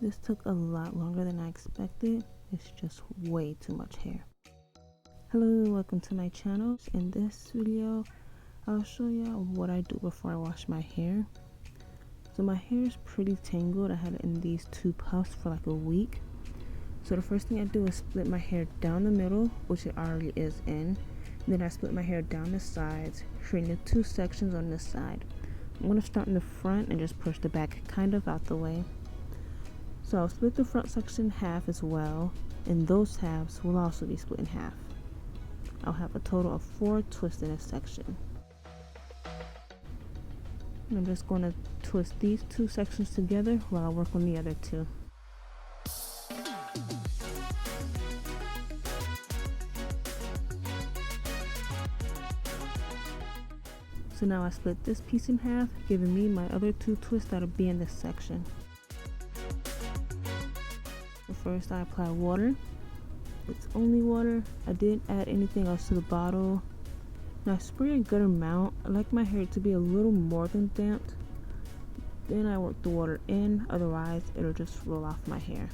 This took a lot longer than I expected. It's just way too much hair. Hello, welcome to my channel. In this video, I'll show you what I do before I wash my hair. So my hair is pretty tangled. I had it in these two puffs for like a week. So the first thing I do is split my hair down the middle, which it already is in. Then I split my hair down the sides, creating the two sections on this side. I'm going to start in the front and just push the back kind of out the way. So I'll split the front section in half as well, and those halves will also be split in half. I'll have a total of 4 twists in this section. And I'm just going to twist these two sections together while I work on the other two. So now I split this piece in half, giving me my other 2 twists that'll be in this section. So first I apply water. It's only water. I didn't add anything else to the bottle. Now I spray a good amount. I like my hair to be a little more than damped. Then I work the water in, otherwise it'll just roll off my hair.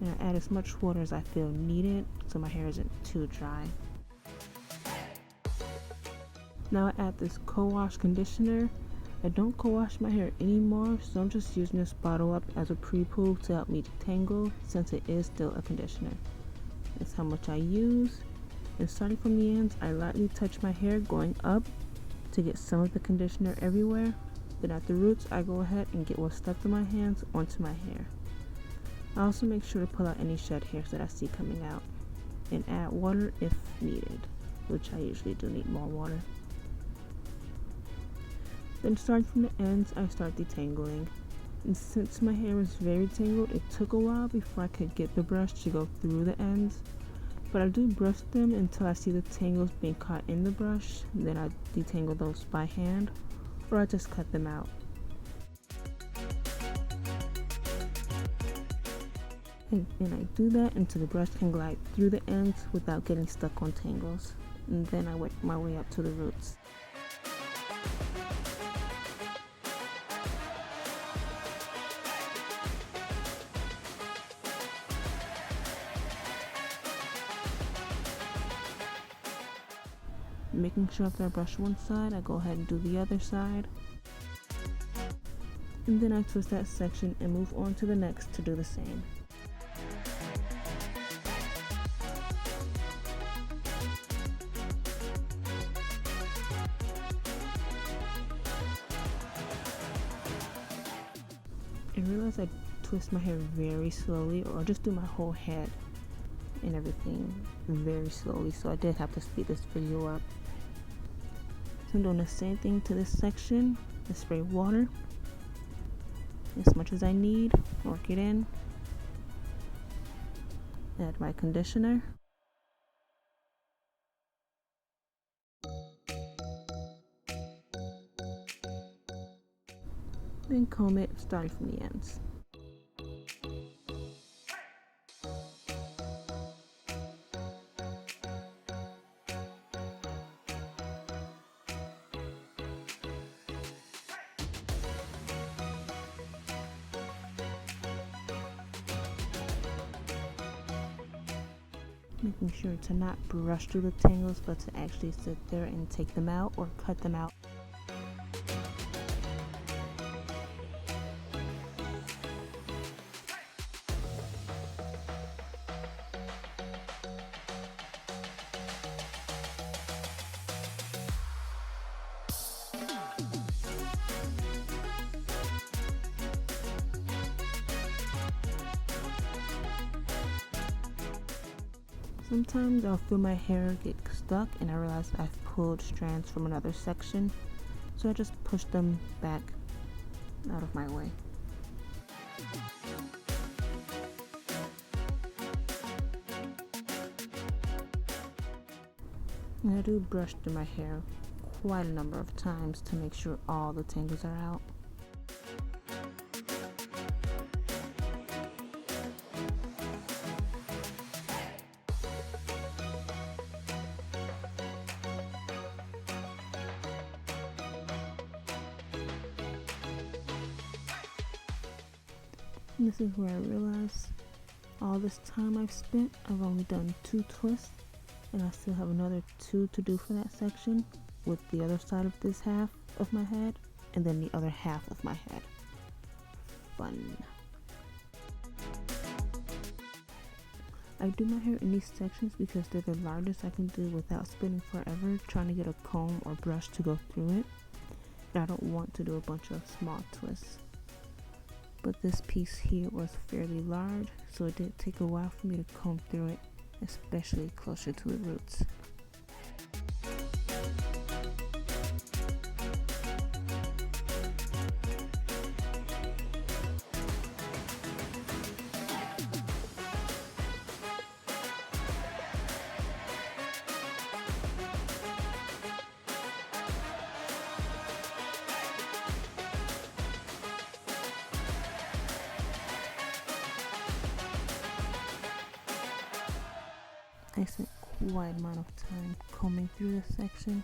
And I add as much water as I feel needed so my hair isn't too dry. Now I add this co-wash conditioner. I don't co-wash my hair anymore, so I'm just using this bottle up as a Prepoo to help me detangle since it is still a conditioner. That's how much I use. And starting from the ends, I lightly touch my hair going up to get some of the conditioner everywhere. Then at the roots, I go ahead and get what's left of my hands onto my hair. I also make sure to pull out any shed hairs that I see coming out and add water if needed, which I usually do need more water. Then starting from the ends, I start detangling. And since my hair was very tangled, it took a while before I could get the brush to go through the ends. But I do brush them until I see the tangles being caught in the brush. Then I detangle those by hand, or I just cut them out. And I do that until the brush can glide through the ends without getting stuck on tangles. And then I work my way up to the roots. Making sure after I brush one side, I go ahead and do the other side. And then I twist that section and move on to the next to do the same. I realize I twist my hair very slowly, or just do my whole head and everything very slowly, so I did have to speed this video up. So I'm doing the same thing to this section. I spray water as much as I need, work it in, add my conditioner, then comb it starting from the ends. Making sure to not brush through the tangles, but to actually sit there and take them out or cut them out. Sometimes I'll feel my hair get stuck and I realize I've pulled strands from another section, so I just push them back out of my way. And I do brush through my hair quite a number of times to make sure all the tangles are out. And this is where I realized all this time I've spent, I've only done 2 twists, and I still have another 2 to do for that section with the other side of this half of my head and then the other half of my head. Fun. I do my hair in these sections because they're the largest I can do without spending forever trying to get a comb or brush to go through it. And I don't want to do a bunch of small twists. But this piece here was fairly large, so it did take a while for me to comb through it, especially closer to the roots. I spent quite an amount of time combing through this section.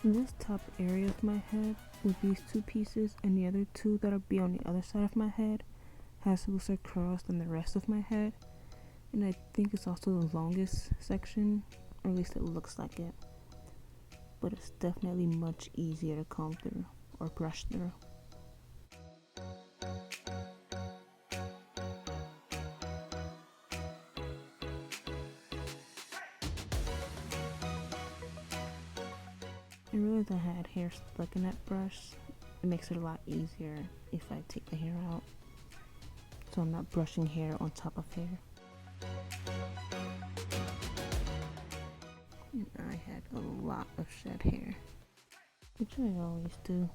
This top area of my head with these 2 pieces and the other 2 that'll be on the other side of my head has looser curls than the rest of my head, and I think it's also the longest section, or at least it looks like it, but it's definitely much easier to comb through or brush through. I realized I had hair stuck in that brush. It makes it a lot easier if I take the hair out, so I'm not brushing hair on top of hair. And I had a lot of shed hair, which I always do.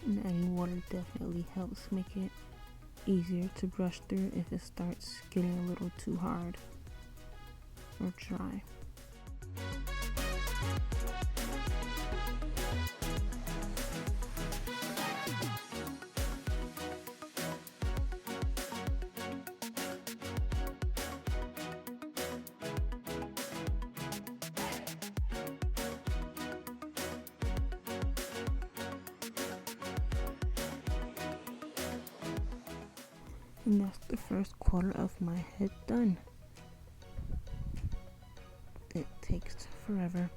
And adding water definitely helps make it easier to brush through if it starts getting a little too hard or dry. And that's the first quarter of my head done. It takes forever.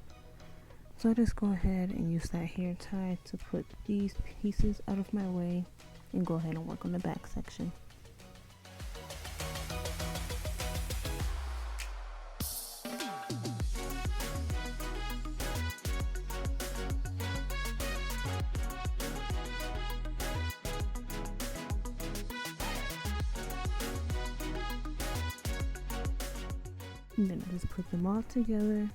So I just go ahead and use that hair tie to put these pieces out of my way and go ahead and work on the back section. And then I just put them all together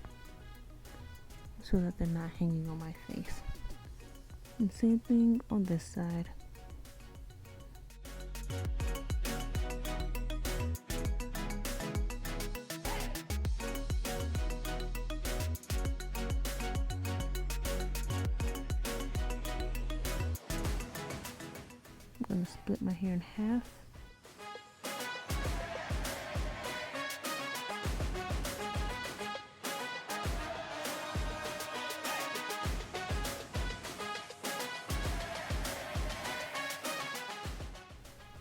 so that they're not hanging on my face. And same thing on this side. I'm going to split my hair in half.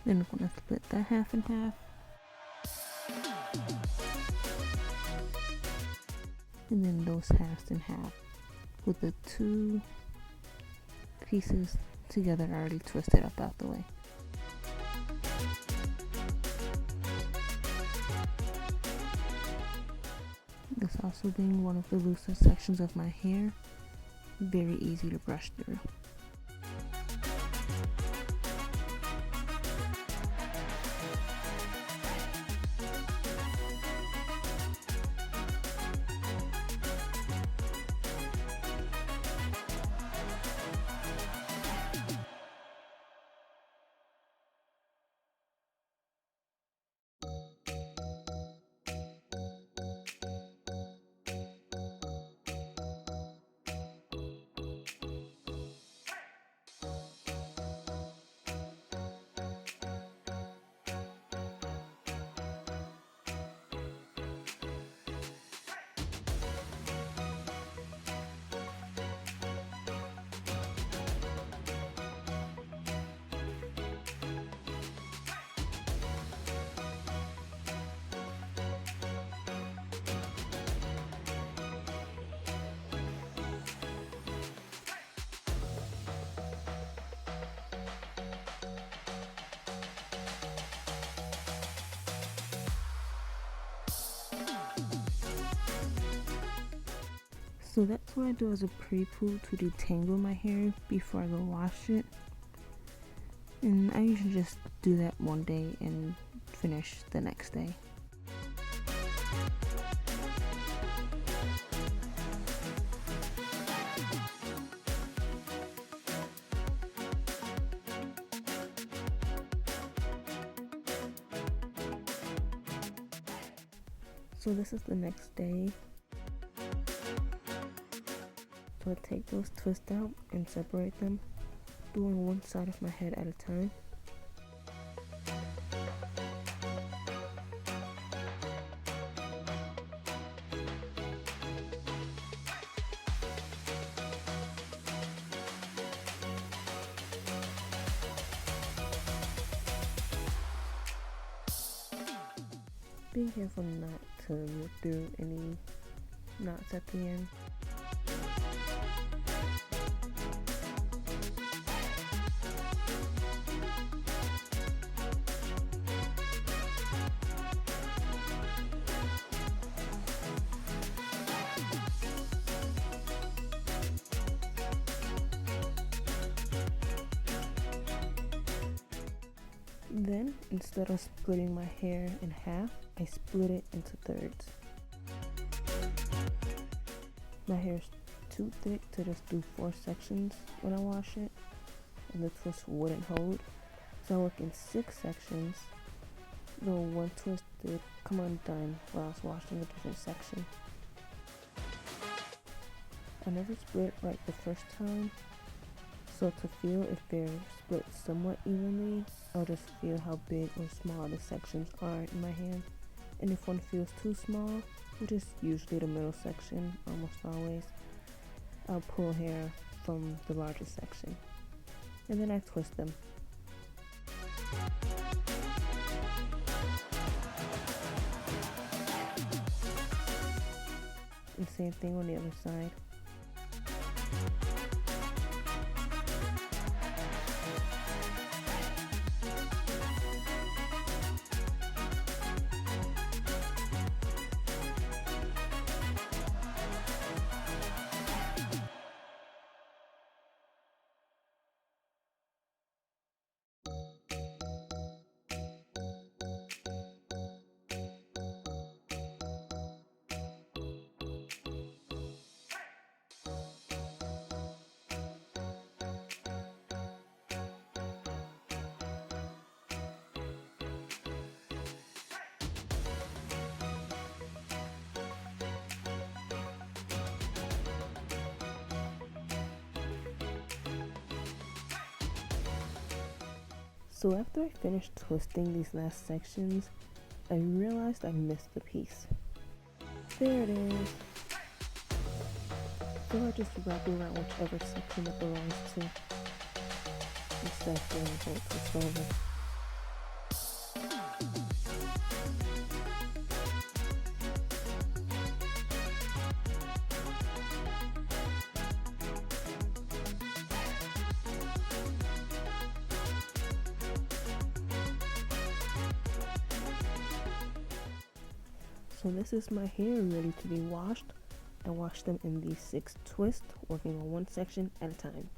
Then I'm going to split that half in half. And then those halves in half with the 2 pieces together already twisted up out the way. This also being one of the looser sections of my hair, very easy to brush through. So that's what I do as a pre-poo to detangle my hair before I go wash it. And I usually just do that one day and finish the next day. So this is the next day. So I take those twists out and separate them, doing one side of my head at a time. Being careful not to rip through any knots at the end. Then, instead of splitting my hair in half, I split it into thirds. My hair is too thick to just do 4 sections when I wash it, and the twist wouldn't hold. So I work in 6 sections, though one twist did come undone while I was washing a different section. I never split right the first time, so to feel if they're split somewhat evenly, I'll just feel how big or small the sections are in my hand. And if one feels too small, which is usually the middle section, almost always, I'll pull hair from the largest section. And then I twist them. And same thing on the other side. So after I finished twisting these last sections, I realized I missed the piece. There it is. So I just wrap it around whichever section it belongs to, instead of doing the whole twist over. So this is my hair ready to be washed. I wash them in these 6 twists, working on one section at a time.